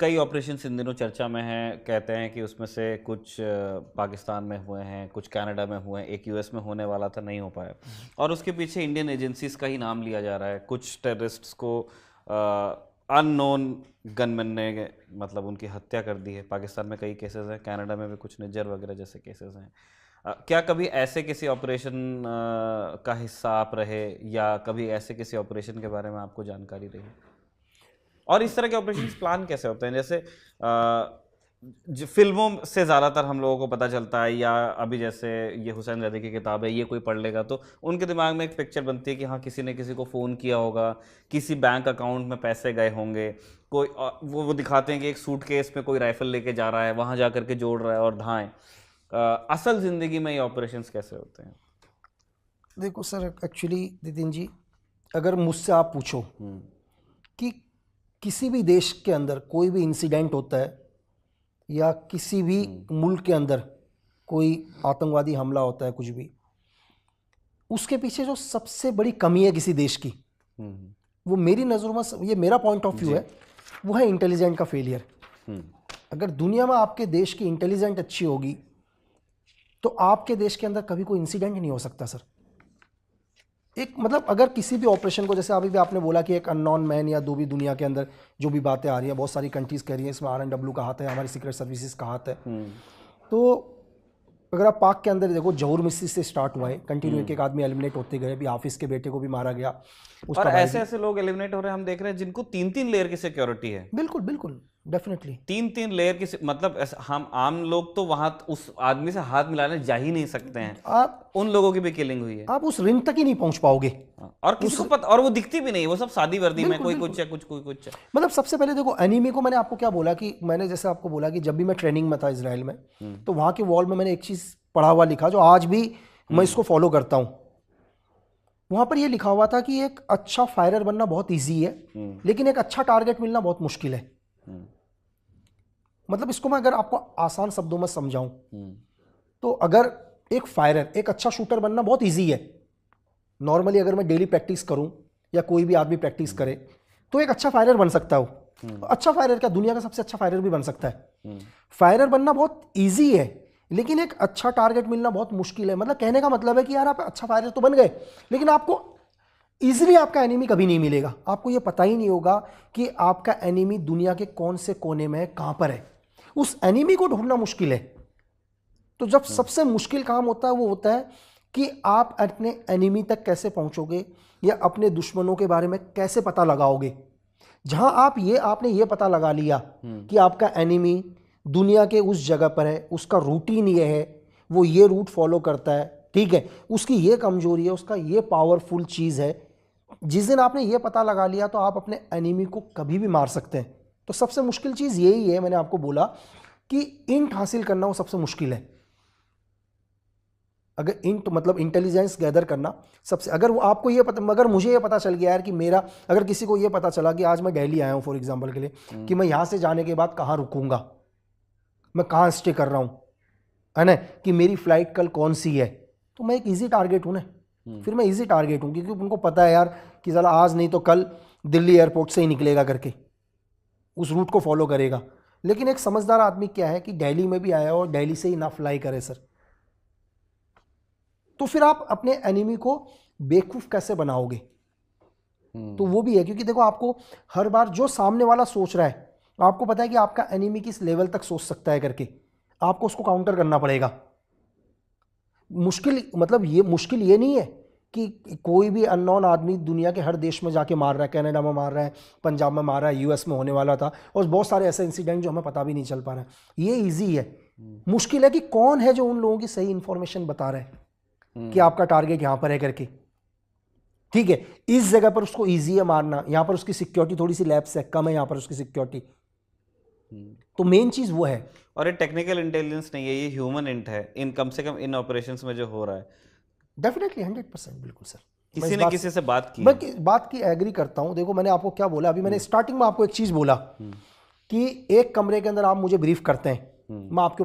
कई operations in दिनों चर्चा में हैं, कहते हैं कि उसमें से कुछ पाकिस्तान में हुए हैं, कुछ कनाडा में हुए हैं, एक यूएस में होने वाला था, नहीं हो पाया, और उसके पीछे इंडियन एजेंसीज का ही नाम लिया जा रहा है। कुछ टेररिस्ट्स को अननोन गनमैन ने मतलब उनकी हत्या कर दी है। पाकिस्तान में कई केसेस हैं, कनाडा में भी कुछ निज्जर वगैरह जैसे केसेस हैं। क्या कभी ऐसे किसी ऑपरेशन का हिस्सा आप रहे, या कभी ऐसे किसी ऑपरेशन के बारे में आपको जानकारी रही? और इस तरह के ऑपरेशन प्लान कैसे होते हैं? जैसे जो फिल्मों से ज़्यादातर हम लोगों को पता चलता है, या अभी जैसे ये हुसैन रज़ी की किताब है, ये कोई पढ़ लेगा तो उनके दिमाग में एक पिक्चर बनती है कि हाँ, किसी ने किसी को फ़ोन किया होगा, किसी बैंक अकाउंट में पैसे गए होंगे, कोई वो दिखाते हैं कि एक सूटकेस में कोई राइफल लेके जा रहा है, वहाँ जा करके जोड़ रहा है और धाएँ। असल ज़िंदगी में ये ऑपरेशंस कैसे होते हैं? देखो सर, एक्चुअली नितिन जी, अगर मुझसे आप पूछो कि किसी भी देश के अंदर कोई भी इंसिडेंट होता है या किसी भी मुल्क के अंदर कोई आतंकवादी हमला होता है, कुछ भी, उसके पीछे जो सबसे बड़ी कमी है किसी देश की, वो मेरी नज़रों में, ये मेरा पॉइंट ऑफ व्यू है, वो है इंटेलिजेंट का फेलियर। अगर दुनिया में आपके देश की इंटेलिजेंट अच्छी होगी तो आपके देश के अंदर कभी कोई इंसिडेंट नहीं हो सकता सर। एक मतलब अगर किसी भी ऑपरेशन को, जैसे अभी भी आपने बोला कि एक अननोन मैन या दो भी, दुनिया के अंदर जो भी बातें आ रही हैं, बहुत सारी कंट्रीज कह रही हैं इसमें RNW का हाथ है, हमारी सीक्रेट सर्विसेज का हाथ है। तो अगर आप पाक के अंदर देखो, जहूर मिस्री से स्टार्ट हुआ है, कंटिन्यू एक आदमी एलिमिनेट होते गए, अभी हाफिज के बेटे को भी मारा गया, और ऐसे ऐसे लोग एलिमिनेट हो रहे हैं, हम देख रहे हैं जिनको 3-3 लेयर की सिक्योरिटी है। बिल्कुल बिल्कुल, डेफिनेटली 3-3 लेयर की, मतलब हम आम लोग तो वहां उस आदमी से हाथ मिलाने जा ही नहीं सकते हैं। आप उन लोगों की भी किलिंग हुई है। आप उस रिंग तक ही नहीं पहुंच पाओगे, और किसी को पता, और वो दिखती भी नहीं, वो सब सादी वर्दी में, कोई कुछ है, कोई कुछ है। मतलब सबसे पहले देखो, एनीमी को मैंने आपको क्या बोला कि मैंने जैसे आपको बोला कि जब भी मैं ट्रेनिंग में था इजराइल में, तो वहां के वॉल में मैंने एक चीज पढ़ा हुआ लिखा जो आज भी मैं इसको फॉलो करता हूं। वहां पर यह लिखा हुआ था कि एक अच्छा फायरर बनना बहुत ईजी है, लेकिन एक अच्छा टारगेट मिलना बहुत मुश्किल है। मतलब इसको मैं अगर आपको आसान शब्दों में समझाऊं, तो अगर एक फायरर, एक अच्छा शूटर बनना बहुत ईजी है, नॉर्मली अगर मैं डेली प्रैक्टिस करूं या कोई भी आदमी प्रैक्टिस करे तो एक अच्छा फायरर बन सकता है। अच्छा फायरर क्या, दुनिया का सबसे अच्छा फायरर भी बन सकता है। फायरर बनना बहुत ईजी है, लेकिन एक अच्छा टारगेट मिलना बहुत मुश्किल है। मतलब कहने का मतलब है कि यार आप अच्छा फायरर तो बन गए, लेकिन आपको इजीली आपका एनिमी कभी नहीं मिलेगा। आपको यह पता ही नहीं होगा कि आपका एनिमी दुनिया के कौन से कोने में है, कहां पर है। उस एनिमी को ढूंढना मुश्किल है। तो जब सबसे मुश्किल काम होता है वो होता है कि आप अपने एनिमी तक कैसे पहुंचोगे या अपने दुश्मनों के बारे में कैसे पता लगाओगे। जहां आपने ये पता लगा लिया कि आपका एनिमी दुनिया के उस जगह पर है, उसका रूटीन ये है, वो ये रूट फॉलो करता है, ठीक है, उसकी ये कमजोरी है, उसका ये पावरफुल चीज़ है, जिस दिन आपने ये पता लगा लिया तो आप अपने एनिमी को कभी भी मार सकते हैं। तो सबसे मुश्किल चीज़ यही है, मैंने आपको बोला कि इंट हासिल करना वो सबसे मुश्किल है। अगर इंट मतलब इंटेलिजेंस गैदर करना सबसे, अगर वो आपको ये पता, मगर मुझे ये पता चल गया यार कि मेरा, अगर किसी को ये पता चला कि आज मैं दिल्ली आया हूँ फॉर एग्जांपल के लिए, कि मैं यहाँ से जाने के बाद कहाँ रुकूंगा, मैं कहाँ स्टे कर रहा हूँ, है ना, कि मेरी फ्लाइट कल कौन सी है, तो मैं एक ईजी टारगेट हूँ ना। फिर मैं ईजी टारगेट हूँ, क्योंकि उनको पता है यार कि ज़रा आज नहीं तो कल दिल्ली एयरपोर्ट से ही निकलेगा करके उस रूट को फॉलो करेगा। लेकिन एक समझदार आदमी क्या है कि दिल्ली में भी आया और दिल्ली से ही ना फ्लाई करे सर। तो फिर आप अपने एनिमी को बेवकूफ कैसे बनाओगे? तो वो भी है, क्योंकि देखो आपको हर बार जो सामने वाला सोच रहा है, आपको पता है कि आपका एनिमी किस लेवल तक सोच सकता है करके, आपको उसको काउंटर करना पड़ेगा। मुश्किल मतलब ये मुश्किल ये नहीं है कि कोई भी अननोन आदमी दुनिया के हर देश में जाके मार रहा है, कनाडा में मार रहा है, पंजाब में मार रहा है, यूएस में होने वाला था, और बहुत सारे ऐसे इंसिडेंट जो हमें पता भी नहीं चल पा रहा है। ये ईजी है। मुश्किल है कि कौन है जो उन लोगों की सही इंफॉर्मेशन बता रहा है कि आपका टारगेट यहां पर है करके, ठीक है, इस जगह पर उसको ईजी है मारना, यहां पर उसकी सिक्योरिटी थोड़ी सी लैप्स है, कम है यहां पर उसकी सिक्योरिटी। तो मेन चीज वो है। और ये टेक्निकल इंटेलिजेंस नहीं है, ये ह्यूमन इंट है, इन कम से कम इन ऑपरेशंस में जो हो रहा है। डेफिनेटली 100% बिल्कुल सर। किसी ने किसी से बात की, मैं बात की एग्री करता हूं। देखो मैंने आपको क्या बोला, अभी मैंने स्टार्टिंग में आपको एक चीज बोला कि एक कमरे के अंदर आप मुझे ब्रीफ करते हैं, मैं आपके